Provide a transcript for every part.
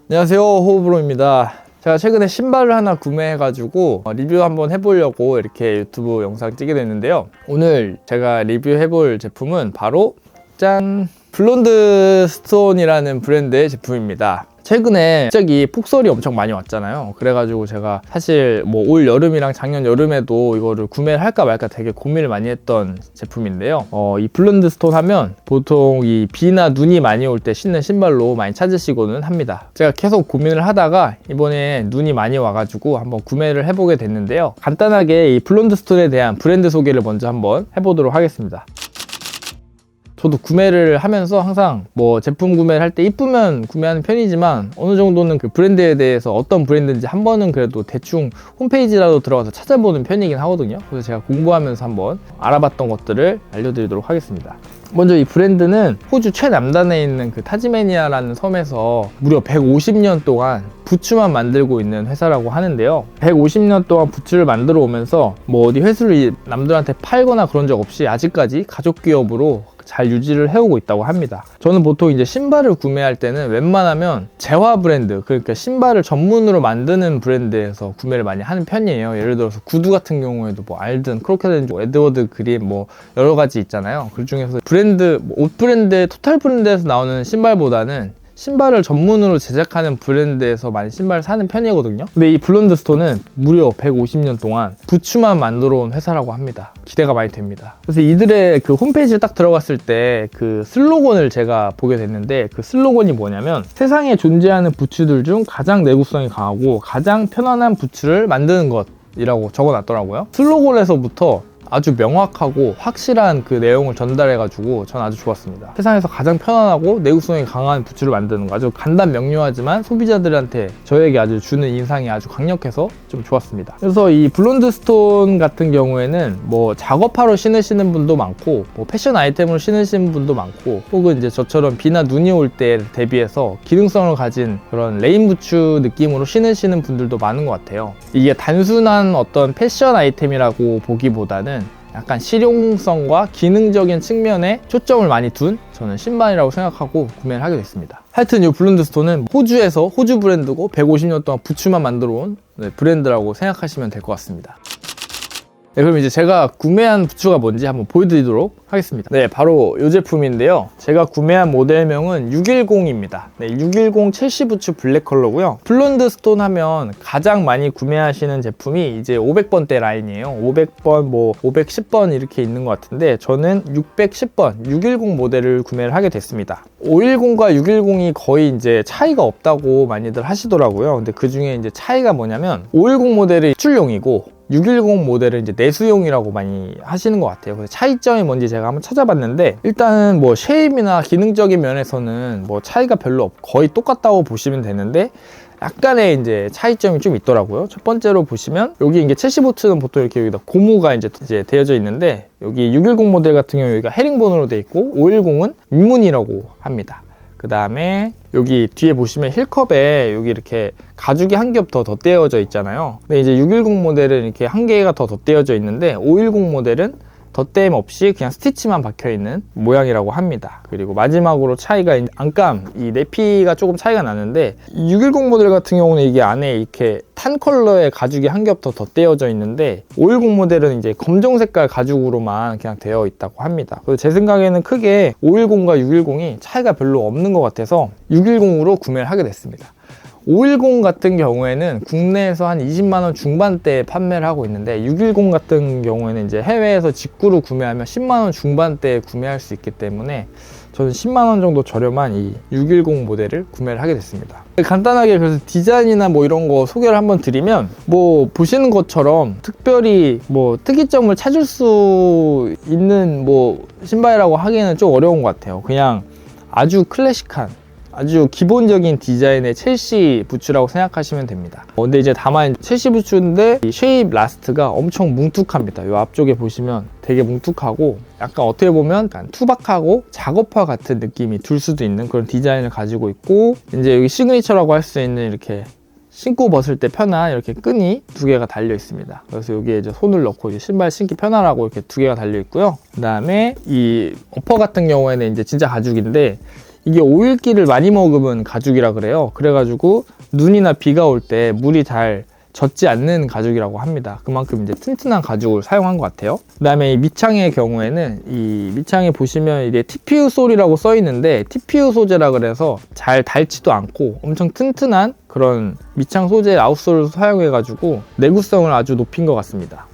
안녕하세요, 호흡으로입니다. 제가 최근에 신발을 하나 구매해가지고 리뷰 한번 해보려고 이렇게 유튜브 영상 찍게 됐는데요. 오늘 제가 리뷰해볼 제품은 바로 짠! 블론드 스톤이라는 브랜드의 제품입니다. 최근에 갑자기 폭설이 엄청 많이 왔잖아요. 그래가지고 제가 사실 뭐 올 여름이랑 작년 여름에도 이거를 구매를 할까 말까 되게 고민을 많이 했던 제품인데요. 이 블론드 스톤 하면 보통 이 비나 눈이 많이 올 때 신는 신발로 많이 찾으시고는 합니다. 제가 계속 고민을 하다가 이번에 눈이 많이 와가지고 한번 구매를 해보게 됐는데요. 간단하게 이 블론드 스톤에 대한 브랜드 소개를 먼저 한번 해보도록 하겠습니다. 저도 구매를 하면서 항상 뭐 제품 구매를 할 때 이쁘면 구매하는 편이지만 어느 정도는 그 브랜드에 대해서 어떤 브랜드인지 한 번은 그래도 대충 홈페이지라도 들어가서 찾아보는 편이긴 하거든요. 그래서 제가 공부하면서 한번 알아봤던 것들을 알려드리도록 하겠습니다. 먼저 이 브랜드는 호주 최남단에 있는 그 타즈메니아라는 섬에서 무려 150년 동안 부츠만 만들고 있는 회사라고 하는데요. 150년 동안 부츠를 만들어 오면서 뭐 어디 회수를 남들한테 팔거나 그런 적 없이 아직까지 가족 기업으로 잘 유지를 해오고 있다고 합니다. 저는 보통 이제 신발을 구매할 때는 웬만하면 재화 브랜드, 그러니까 신발을 전문으로 만드는 브랜드에서 구매를 많이 하는 편이에요. 예를 들어서 구두 같은 경우에도 뭐 알든, 크로켓앤, 에드워드 그린 뭐 여러 가지 있잖아요. 그 중에서 브랜드, 옷 브랜드의 토탈 브랜드에서 나오는 신발보다는 신발을 전문으로 제작하는 브랜드에서 많이 신발을 사는 편이거든요. 근데 이 블론드 스톤은 무려 150년 동안 부츠만 만들어 온 회사라고 합니다. 기대가 많이 됩니다. 그래서 이들의 그 홈페이지에 딱 들어갔을 때 그 슬로건을 제가 보게 됐는데, 그 슬로건이 뭐냐면 세상에 존재하는 부츠들 중 가장 내구성이 강하고 가장 편안한 부츠를 만드는 것이라고 적어놨더라고요. 슬로건에서부터 아주 명확하고 확실한 그 내용을 전달해가지고 전 아주 좋았습니다. 세상에서 가장 편안하고 내구성이 강한 부츠를 만드는 거, 아주 간단 명료하지만 소비자들한테 저에게 아주 주는 인상이 아주 강력해서 좀 좋았습니다. 그래서 이 블론드 스톤 같은 경우에는 뭐 작업하러 신으시는 분도 많고 뭐 패션 아이템으로 신으시는 분도 많고, 혹은 이제 저처럼 비나 눈이 올 때 대비해서 기능성을 가진 그런 레인 부츠 느낌으로 신으시는 분들도 많은 것 같아요. 이게 단순한 어떤 패션 아이템이라고 보기보다는 약간 실용성과 기능적인 측면에 초점을 많이 둔 저는 신발이라고 생각하고 구매를 하게 됐습니다. 하여튼 이 블론드 스톤은 호주에서 호주 브랜드고 150년 동안 부츠만 만들어 온 브랜드라고 생각하시면 될 것 같습니다. 네, 그럼 이제 제가 구매한 부츠가 뭔지 한번 보여드리도록 하겠습니다. 네, 바로 이 제품인데요. 제가 구매한 모델명은 610입니다. 네, 610 첼시 부츠 블랙 컬러고요. 블론드 스톤 하면 가장 많이 구매하시는 제품이 이제 500번대 라인이에요. 500번, 뭐 510번 이렇게 있는 것 같은데 저는 610번 610 모델을 구매를 하게 됐습니다. 510과 610이 거의 이제 차이가 없다고 많이들 하시더라고요. 근데 그 중에 이제 차이가 뭐냐면 510 모델이 수출용이고 610 모델은 이제 내수용이라고 많이 하시는 것 같아요. 그래서 차이점이 뭔지 제가 한번 찾아봤는데, 일단은 뭐 쉐입이나 기능적인 면에서는 뭐 차이가 별로 없고 거의 똑같다고 보시면 되는데, 약간의 이제 차이점이 좀 있더라고요. 첫 번째로 보시면 여기 이게 첼시 부츠는 보통 이렇게 여기다 고무가 이제 되어져 있는데, 여기 610 모델 같은 경우 여기가 헤링본으로 되어 있고 510은 민문이라고 합니다. 그 다음에 여기 뒤에 보시면 힐컵에 여기 이렇게 가죽이 한 겹 더 덧대어져 있잖아요. 근데 이제 610 모델은 이렇게 한 개가 더 덧대어져 있는데 510 모델은 덧댐 없이 그냥 스티치만 박혀있는 모양이라고 합니다. 그리고 마지막으로 차이가 안감, 이 내피가 조금 차이가 나는데 610 모델 같은 경우는 이게 안에 이렇게 탄 컬러의 가죽이 한 겹 더 덧대어져 있는데 510 모델은 이제 검정 색깔 가죽으로만 그냥 되어 있다고 합니다. 그래서 제 생각에는 크게 510과 610이 차이가 별로 없는 것 같아서 610으로 구매를 하게 됐습니다. 510 같은 경우에는 국내에서 한 20만원 중반대에 판매를 하고 있는데 610 같은 경우에는 이제 해외에서 직구로 구매하면 10만원 중반대에 구매할 수 있기 때문에 저는 10만원 정도 저렴한 이 610 모델을 구매를 하게 됐습니다. 간단하게 그래서 디자인이나 뭐 이런 거 소개를 한번 드리면, 뭐 보시는 것처럼 특별히 뭐 특이점을 찾을 수 있는 뭐 신발이라고 하기에는 좀 어려운 것 같아요. 그냥 아주 클래식한 아주 기본적인 디자인의 첼시 부츠라고 생각하시면 됩니다. 근데 이제 다만 첼시 부츠인데 이 쉐입 라스트가 엄청 뭉툭합니다. 이 앞쪽에 보시면 되게 뭉툭하고 약간 어떻게 보면 약간 투박하고 작업화 같은 느낌이 들 수도 있는 그런 디자인을 가지고 있고, 이제 여기 시그니처라고 할 수 있는 이렇게 신고 벗을 때 편한 이렇게 끈이 두 개가 달려 있습니다. 그래서 여기에 이제 손을 넣고 이제 신발 신기 편하라고 이렇게 두 개가 달려 있고요. 그 다음에 이 어퍼 같은 경우에는 이제 진짜 가죽인데 이게 오일기를 많이 머금은 가죽이라 그래요. 그래가지고 눈이나 비가 올 때 물이 잘 젖지 않는 가죽이라고 합니다. 그만큼 이제 튼튼한 가죽을 사용한 것 같아요. 그 다음에 이 밑창의 경우에는 이 밑창에 보시면 이게 TPU 솔이라고 써 있는데 TPU 소재라 그래서 잘 닳지도 않고 엄청 튼튼한 그런 밑창 소재 아웃솔을 사용해 가지고 내구성을 아주 높인 것 같습니다.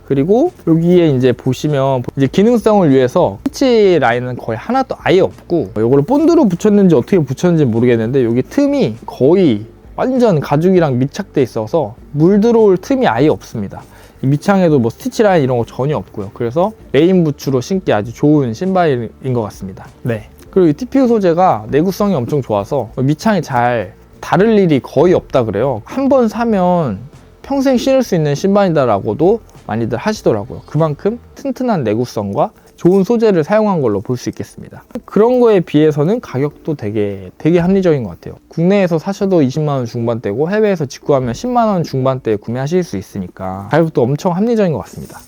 그리고 여기에 이제 보시면 이제 기능성을 위해서 피치 라인은 거의 하나도 아예 없고, 이거를 본드로 붙였는지 어떻게 붙였는지 모르겠는데 여기 틈이 거의 완전 가죽이랑 밀착돼 있어서 물 들어올 틈이 아예 없습니다. 이 밑창에도 뭐 스티치 라인 이런 거 전혀 없고요. 그래서 레인 부츠로 신기 아주 좋은 신발인 것 같습니다. 네. 그리고 이 TPU 소재가 내구성이 엄청 좋아서 밑창이 잘 다를 일이 거의 없다 그래요. 한번 사면 평생 신을 수 있는 신발이다라고도 많이들 하시더라고요. 그만큼 튼튼한 내구성과 좋은 소재를 사용한 걸로 볼 수 있겠습니다. 그런 거에 비해서는 가격도 되게 합리적인 것 같아요. 국내에서 사셔도 20만원 중반대고 해외에서 직구하면 10만원 중반대에 구매하실 수 있으니까 가격도 엄청 합리적인 것 같습니다.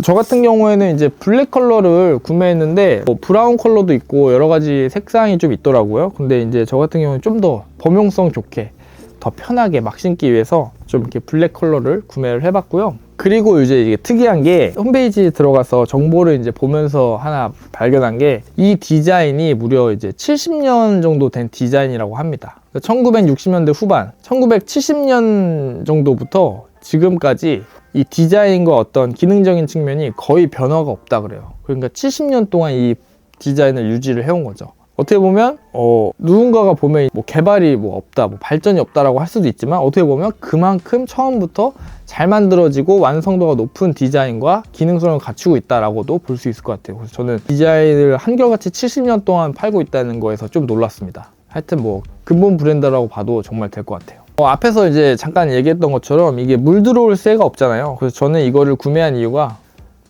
저 같은 경우에는 이제 블랙 컬러를 구매했는데 뭐 브라운 컬러도 있고 여러 가지 색상이 좀 있더라고요. 근데 이제 저 같은 경우는 좀 더 범용성 좋게 더 편하게 막 신기 위해서 좀 이렇게 블랙 컬러를 구매를 해봤고요. 그리고 이제 이게 특이한 게 홈페이지에 들어가서 정보를 이제 보면서 하나 발견한 게 이 디자인이 무려 이제 70년 정도 된 디자인이라고 합니다. 1960년대 후반, 1970년 정도부터 지금까지 이 디자인과 어떤 기능적인 측면이 거의 변화가 없다 그래요. 그러니까 70년 동안 이 디자인을 유지를 해온 거죠. 어떻게 보면 누군가가 보면 뭐 개발이 뭐 없다, 뭐 발전이 없다라고 할 수도 있지만 어떻게 보면 그만큼 처음부터 잘 만들어지고 완성도가 높은 디자인과 기능성을 갖추고 있다라고도 볼 수 있을 것 같아요. 그래서 저는 디자인을 한결같이 70년 동안 팔고 있다는 거에서 좀 놀랐습니다. 하여튼 뭐 근본 브랜드라고 봐도 정말 될 것 같아요. 앞에서 이제 잠깐 얘기했던 것처럼 이게 물 들어올 새가 없잖아요. 그래서 저는 이거를 구매한 이유가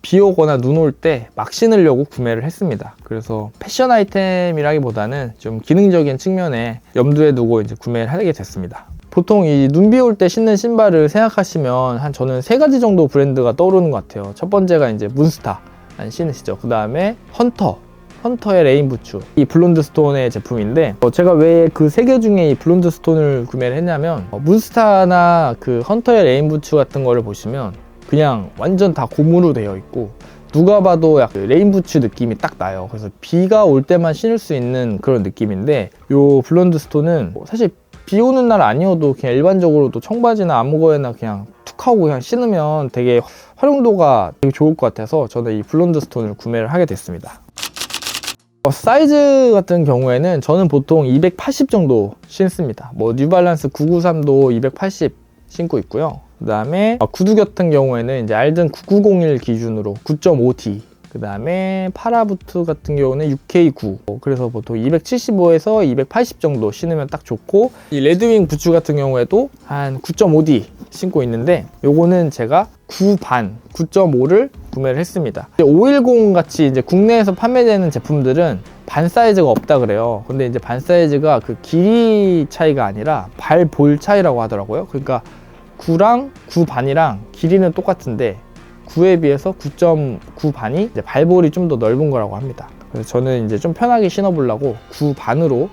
비 오거나 눈 올 때 막 신으려고 구매를 했습니다. 그래서 패션 아이템이라기보다는 좀 기능적인 측면에 염두에 두고 이제 구매를 하게 됐습니다. 보통 이 눈 비 올 때 신는 신발을 생각하시면 저는 3가지 정도 브랜드가 떠오르는 것 같아요. 첫 번째가 이제 문스타 신으시죠. 그 다음에 헌터의 레인 부츠, 이 블론드 스톤의 제품인데 제가 왜 그 3개 중에 이 블론드 스톤을 구매를 했냐면 문스타나 그 헌터의 레인 부츠 같은 거를 보시면 그냥 완전 다 고무로 되어 있고 누가 봐도 약간 레인 부츠 느낌이 딱 나요. 그래서 비가 올 때만 신을 수 있는 그런 느낌인데 요 블론드 스톤은 사실 비 오는 날 아니어도 그냥 일반적으로도 청바지나 아무거나 그냥 툭 하고 그냥 신으면 되게 활용도가 되게 좋을 것 같아서 저는 이 블론드 스톤을 구매를 하게 됐습니다. 사이즈 같은 경우에는 저는 보통 280 정도 신습니다. 뭐 뉴발란스 993도 280 신고 있고요. 그 다음에 구두 같은 경우에는 이제 알든 9901 기준으로 9.5D, 그 다음에 파라부트 같은 경우는 6K9, 그래서 보통 275에서 280 정도 신으면 딱 좋고, 이 레드윙 부츠 같은 경우에도 한 9.5D 신고 있는데 요거는 제가 9반, 9.5를 구매를 했습니다. 510 같이 이제 국내에서 판매되는 제품들은 반 사이즈가 없다 그래요. 근데 이제 반 사이즈가 그 길이 차이가 아니라 발 볼 차이라고 하더라고요. 그러니까 9랑 9반이랑 길이는 똑같은데 9에 비해서 9.9반이 이제 발볼이 좀 더 넓은 거라고 합니다. 그래서 저는 이제 좀 편하게 신어보려고 9반으로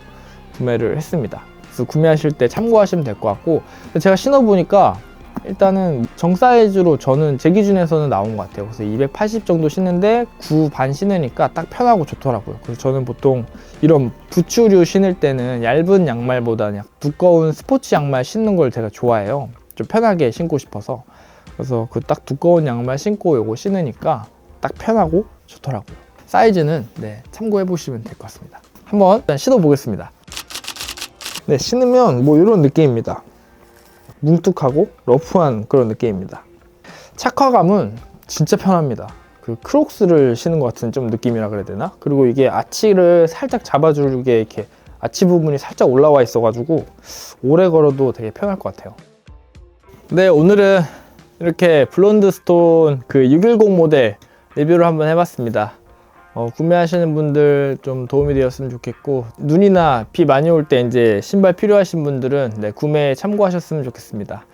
구매를 했습니다. 그래서 구매하실 때 참고하시면 될 것 같고, 제가 신어보니까 일단은 정 사이즈로 저는 제 기준에서는 나온 것 같아요. 그래서 280 정도 신는데 9반 신으니까 딱 편하고 좋더라고요. 그래서 저는 보통 이런 부츠류 신을 때는 얇은 양말보다 그냥 두꺼운 스포츠 양말 신는 걸 제가 좋아해요. 좀 편하게 신고 싶어서. 그래서 그 딱 두꺼운 양말 신고 요거 신으니까 딱 편하고 좋더라고요. 사이즈는 참고해 보시면 될 것 같습니다. 한번 일단 신어 보겠습니다. 네, 신으면 뭐 이런 느낌입니다. 뭉툭하고 러프한 그런 느낌입니다. 착화감은 진짜 편합니다. 그 크록스를 신은 것 같은 좀 느낌이라 그래야 되나? 그리고 이게 아치를 살짝 잡아주게 이렇게 아치 부분이 살짝 올라와 있어가지고 오래 걸어도 되게 편할 것 같아요. 네, 오늘은 이렇게 블론드 스톤 그 610 모델 리뷰를 한번 해봤습니다. 구매하시는 분들 좀 도움이 되었으면 좋겠고, 눈이나 비 많이 올 때 이제 신발 필요하신 분들은 구매에 참고하셨으면 좋겠습니다.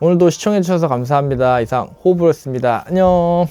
오늘도 시청해주셔서 감사합니다. 이상 호브였습니다. 안녕.